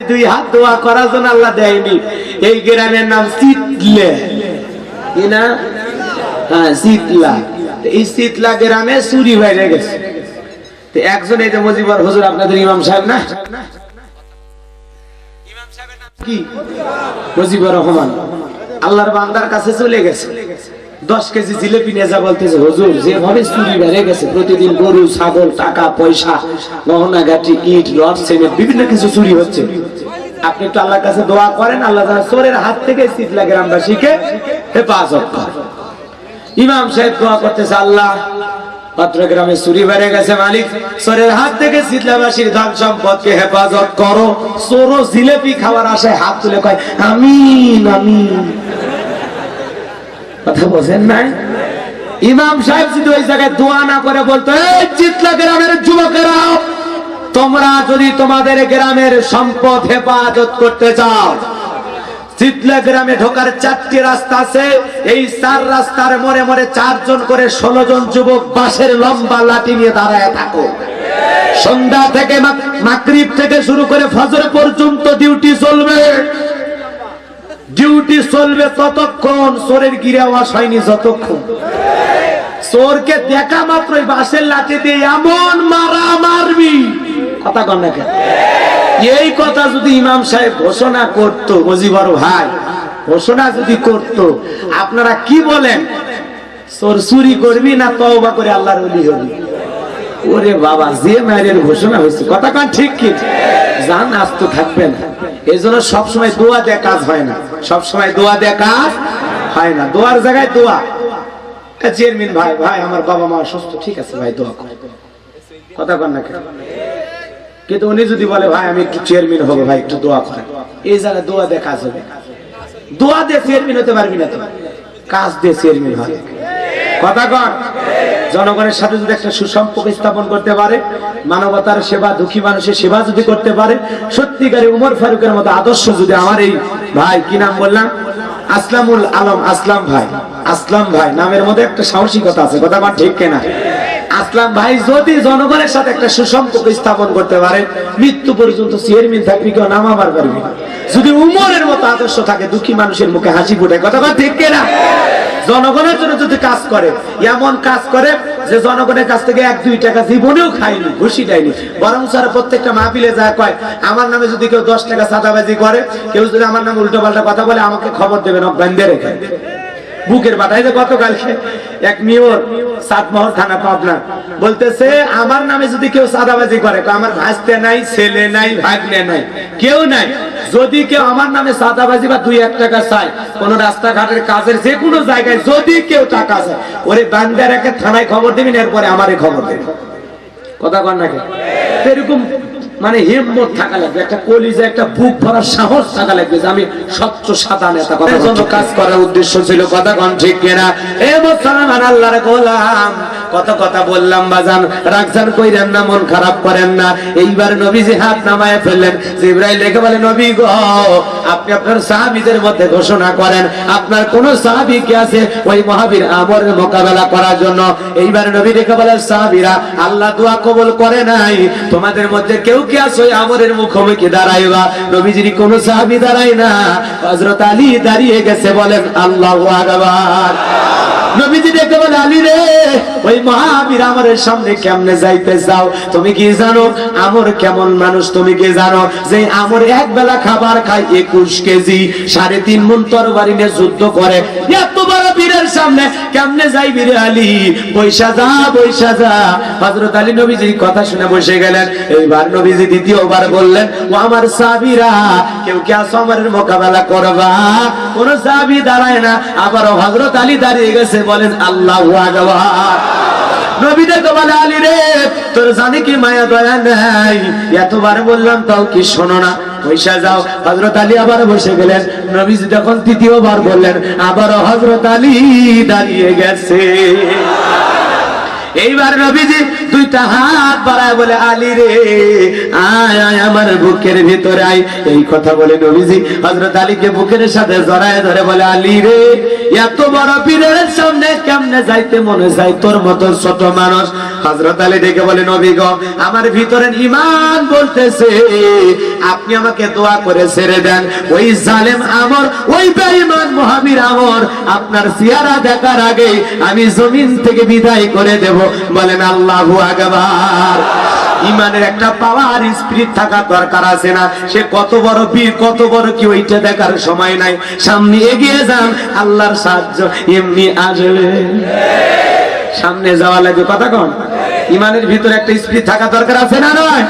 দুই হাত দোয়া করার জন্য আল্লাহ দেয়নি। এই গ্রামের নাম শীতলে, কি না? হ্যাঁ, শীতলা। এই শীতলা গ্রামে চুরি হয়ে গেছে। একজন এই যে মজিবর হুজুর, আপনাদের ইমাম সাহেব না, ইমাম সাহেবের নাম কি? মজিবুর রহমান। আল্লাহর বান্দার কাছে চলে গেছে, 10 কেজি জিলেপি নিয়ে যা বলতেছে, হুজুর যেভাবে চুরি বেড়ে গেছে, প্রতিদিন গরু ছাগল টাকা পয়সা গহনা গাটি ইট রড সিমেন্ট বিভিন্ন কিছু চুরি হচ্ছে, আপনি একটু আল্লাহর কাছে দোয়া করেন আল্লাহ যেন চোরের হাত থেকে শীতলা গ্রামবাসীকে হেফাজত করে। ইমাম সাহেব দোয়া করতেছে, আল্লাহ পাত্র গ্রামে চুরি বেড়ে গেছে, মালিক চোরের হাত থেকে শীতলাবাসীর ধন সম্পদকে হেফাজত করো। চোর জিলেপি খাওয়ার আশায় হাত তুলে কয় আমিন আমিন। কথা বলেন নাই? ইমাম সাহেব যদি ওই জায়গায় দোয়া না করে বলতো, এই শীতলা গ্রামের যুবকেরা, তোমরা যদি তোমাদের গ্রামের সম্পদ হেফাজত করতে চাও, শীতলা গ্রামে ঢোকার 4টি রাস্তা আছে, এই 4 রাস্তার মোড়ে মোড়ে 4 জন করে 16 জন যুবক বাঁশের লম্বা লাঠি নিয়ে দাঁড়ায় থাকো। সন্ধ্যা থেকে মাগরিব থেকে শুরু করে ফজর পর্যন্ত ডিউটি চলবে। ডিউটি চলবে ততক্ষণ চোরের গিরে আওয়াজ হয়নি, যতক্ষণ চোরকে দেখা মাত্রই বাঁশের লাঠি দিয়ে এমন মারা মারবি। কথা কন না কেন? এই কথা যদি ইমাম সাহেব ঘোষণা করতো, মজিবর ভাই ঘোষণা যদি করতো, আপনারা কি বলেন? চোর চুরি করবি না তওবা করে আল্লাহর ওলি হবি? ওরে বাবা, যে মায়ের ঘোষণা হয়েছে, কথা কন ঠিক কি? জান আস্ত থাকবে না। এই জন্য সবসময় দোয়া দিয়ে কাজ হয় না, সবসময় দোয়া দিয়ে কাজ হয় না। দোয়ার জায়গায় দোয়া। চেয়ারম্যান ভাই, ভাই আমার বাবা মা অসুস্থ, ঠিক আছে ভাই দোয়া কর। কথা কন না কেন? কিন্তু উনি যদি বলে ভাই আমি একটু চেয়ারম্যান হবো, ভাই একটু দোয়া করেন, এই জায়গায় দোয়া দিয়ে কাজ হবে। দোয়া দিয়ে চেয়ারম্যান হতে পারবি না, তো কাজ দিয়ে চেয়ারম্যান হবে। কথা কন? জনগণের সাথে যদি একটা সুসম্পর্ক স্থাপন করতে পারে, মানবতার সেবা, দুঃখী মানুষের সেবা যদি করতে পারে, সত্যিকারে উমর ফারুকের মতো আদর্শ যদি আমার এই ভাই, কি নাম বললাম, আসলামুল আলম, আসলাম ভাই, আসলাম ভাই নামের মধ্যে একটা সাহসিকতা আছে। কথা কন ঠিক কিনা? আসলাম ভাই যদি জনগণের সাথে একটা সুসম্পর্ক স্থাপন করতে পারে, মৃত্যু পর্যন্ত চেয়ারম্যান থাকবি, কেউ নামাবার পারবি না। যদি উমরের মতো আদর্শ থাকে, দুঃখী মানুষের মুখে হাসি ফুটে। কথা কন ঠিক কিনা? জনগণের জন্য যদি কাজ করে, এমন কাজ করে যে জনগণের কাছ থেকে 1-2 টাকা জীবনেও খায়নি, ঘুষি দেয়নি, বরং স্যার প্রত্যেকটা মাহফিলে যায় কয়, আমার নামে যদি কেউ 10 টাকা চাঁদাবাজি করে, কেউ যদি আমার নামে উল্টো পাল্টা কথা বলে, আমাকে খবর দেবেন, বেঁধে রেখে বুকের বাটাই। যে গতকালকে এক মেয়র সাতমহল থানা পাবনা বলতেছে, আমার নামে যদি কেউ চাঁদাবাজি করে, আমার ভাসতে নাই, ছেলে নাই, ভাগ্নে নাই, কেউ নাই, যদি কেউ আমার নামে চাঁদাবাজি বা 2-1 টাকা চায়, কোন রাস্তাঘাটের কাজের যে কোনো জায়গায় যদি কেউ টাকা চায়, ওরে বান্দা রেখে থানায় খবর দিবেন, এরপরে আমারে খবর দেবেন। কথা কন না কেন? এরকম মানে হিম্মত থাকা লাগবে, একটা কলিজা, একটা বুক ভরার সাহস থাকা লাগবে যে আমি স্বচ্ছ সাদা নেতা। কথার জন্য কাজ করার উদ্দেশ্য ছিল। কথা কন ঠিক কিনা? এ মুসলমান আল্লাহর গোলাম, কত কথা বললাম বাজান, রাগজান কইরেন না, মন খারাপ করেন না। এইবার নবীজি হাত নামায় ফেললেন। জিবরাইল রেখে বলে, নবী গো, আপনি আপনার সাহাবীদের মধ্যে ঘোষণা করেন, আপনার কোন সাহাবী কি আছে ওই মহাবীর আমরের মোকাবেলা করার জন্য? এইবার নবী রেখে বলে, সাহাবীরা, আল্লাহ দোয়া কবুল করে নাই, তোমাদের মধ্যে কেউ কি আছে ওই আমরের মুখোমুখি দাঁড়াইবা? নবীজির কোন সাহাবী দাঁড়ায় না, হযরত আলী দাঁড়িয়ে গেছে। বলেন আল্লাহু আকবার। নবীজি দেখে বলে, আলী রে, ওই মহাবীর আমরের সামনে কেমনে যাইতে চাও? তুমি কি জানো আমর কেমন মানুষ? তুমি কি জানো যে আমর এক বেলা খাবার খায় 21 কেজি, 3.5 মণ তরবারি নিয়ে যুদ্ধ করে? এত বড় বীরের সামনে কেমনে যাইবি রে আলী? বৈশা যা, বৈশা যা। হযরত আলী নবীজির কথা শুনে বসে গেলেন। এইবার নবীজি দ্বিতীয়বার বললেন, ও আমার সাহাবীরা, কেউ কি আছে আমরের মোকাবেলা করবা? কোন সাহাবী দাঁড়ায় না। আবারও হযরত আলী দাঁড়িয়ে গেছে। বলেন আল্লাহু আকবার। নবী দেখে বলে, আলী রে, তোর জানি কি মায়া দয়া নাই? এতবার বললাম তাও কি শোনো না? বসে যাও। হযরত আলী আবার বসে গেলেন। নবীজি যখন তৃতীয়বার বললেন, আবারও হযরত আলী দাঁড়িয়ে গেছে। এইবার নবীজি 2টা হাত বাড়ায় বলে, আলী রে, আয় আয় আমার বুকের ভিতরে আয়। এই কথা বলে নবীজি হযরত আলীকে বুকের সাথে জড়ায় ধরে বলে, আলী রে, এত বড় পীরের সামনে কেমনে যাইতে মনে চাই তোর মতো ছোট মানুষ? হযরত আলী ডেকে বলে, নবী গো, আমার ভিতরে ঈমান বলতেছে আপনি আমাকে দোয়া করে ছেড়ে দেন। ওই জালেম আমর, ওই বেঈমান মহাবীর আমর আপনার চেহারা দেখার আগে আমি জমিন থেকে বিদায় করে দেব। বলেন আল্লাহু আকবার। ইমানের একটা পাওয়ার স্পিরিট থাকার দরকার আছে না? সে কত বড় বীর, কত বড় কি, ওইটা দেখার সময় নাই। সামনে এগিয়ে যান, আল্লাহর সাহায্য এমনি আসবে। সামনে যাওয়া লাগবে। কথা কোন? ইমানের ভিতরে একটা স্পিরিট থাকা দরকার আছে না নয়?